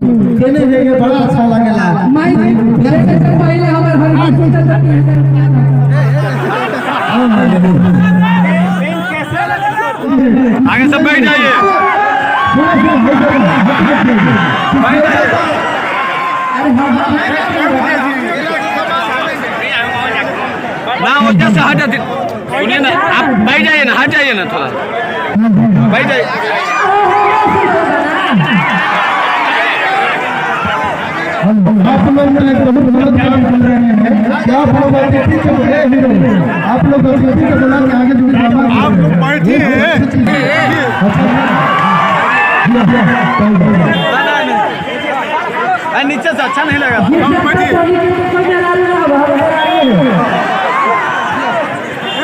केने देगे बड़ा अच्छा लगेला माई मेरे से पहले हमर हर की सुनता आगे सब बैठ जाइए ना उधर से हटा सुनिए ना आप बैठ जाइए ना हट जाइए ना थोड़ा बैठ जाइए आप लोग बहुत गलत काम कर रहे हैं क्या आप लोग अतिथि के बोले हीरो आप लोग अतिथि के बोला कि आगे जो ड्रामा आप लोग बैठिए नीचे से अच्छा नहीं लगा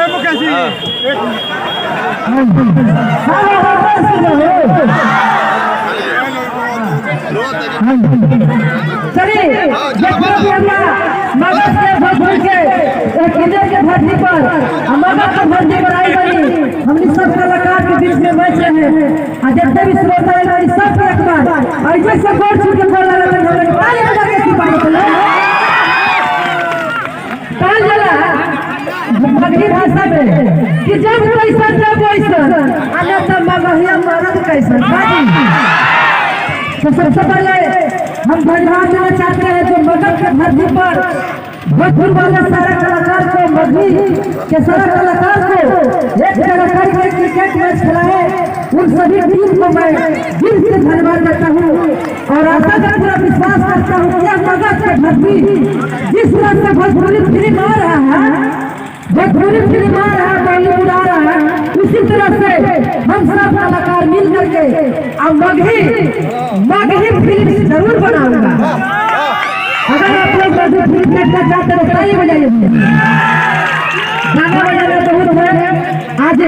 मुकेश जी चलिए मगध के भोजपुर के किले के धरती पर मगध के धरती पर आई बनी हमने सब कलाकार के बीच में बैठ रहे हैं जितने भी श्रोता है सब एक बार ऐसे से गोड़ छू के बोल रहे हैं ताली बजा के सिपाही को ताल जला मगही भाषा में कि जब कैसा जब वैसा अने तब मगहिया मरद कैसा बाजी तो सबसे पहले हम धन्यवाद देना चाहते हैं जो मगध के धरती पर भोजपुर वाले सारे कलाकार को मगही के सारे कलाकार को एक जगह करके क्रिकेट मैच खिलाए उन सभी टीम को मैं दिल से धन्यवाद देता हूँ और आशा का पूरा विश्वास करता हूँ कि मगध के धरती जिस तरह से भोजपुरी फिल्म आ रहा है भोजपुरी फिल्म आ रहा है बॉलीवुड आ रहा है उसी तरह से हम सब कलाकार मिल करके अब मगही फिल्म जरूर बनाऊंगा अगर आप लोग मगही फिल्म देखना चाहते हैं ताली बजाइए गाना बजाना बहुत है आज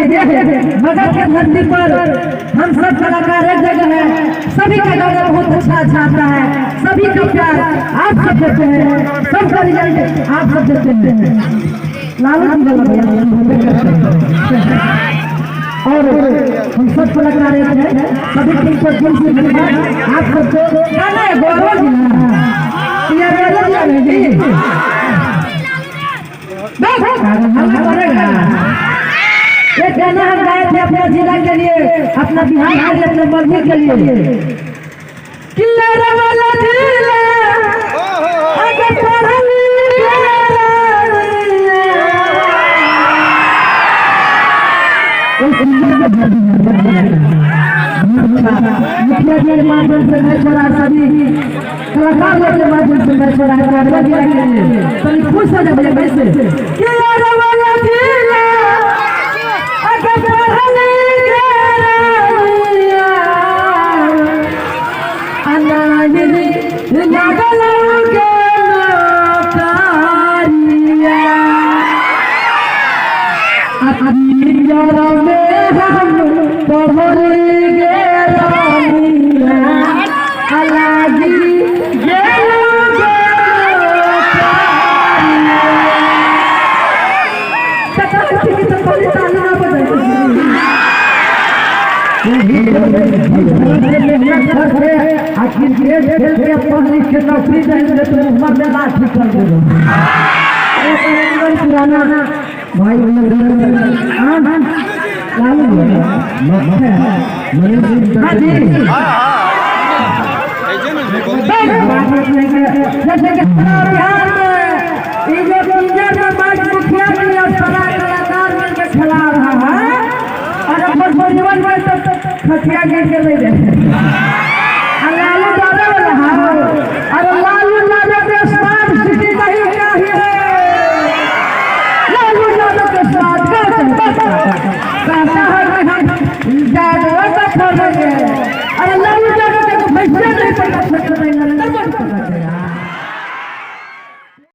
मगध के धरती पर हम सब कलाकार एक जगह है सभी का गाना बहुत अच्छा अच्छा आता है सभी का प्यार आप सब देते हैं सबका रिजल्ट आप सब देते हैं लालू और हम सब कलाकार हैं सभी टीम को दिल से धन्यवाद आप सबको गाना है गौरव जी एक गाना हम गाए थे अपने जिला के लिए अपना बिहार के लिए अपने मगही के लिए मुखिया जी के माध्यम से मैं छोड़ा सभी कलाकार लोग के माध्यम से मैं छोड़ा सभी खुश हो जाए कैसे नौकरी देंगे तो उम्र में बात ठीक कर देगा पुराना भाई खिला रहा है और जीवन में खतिया गिर के नहीं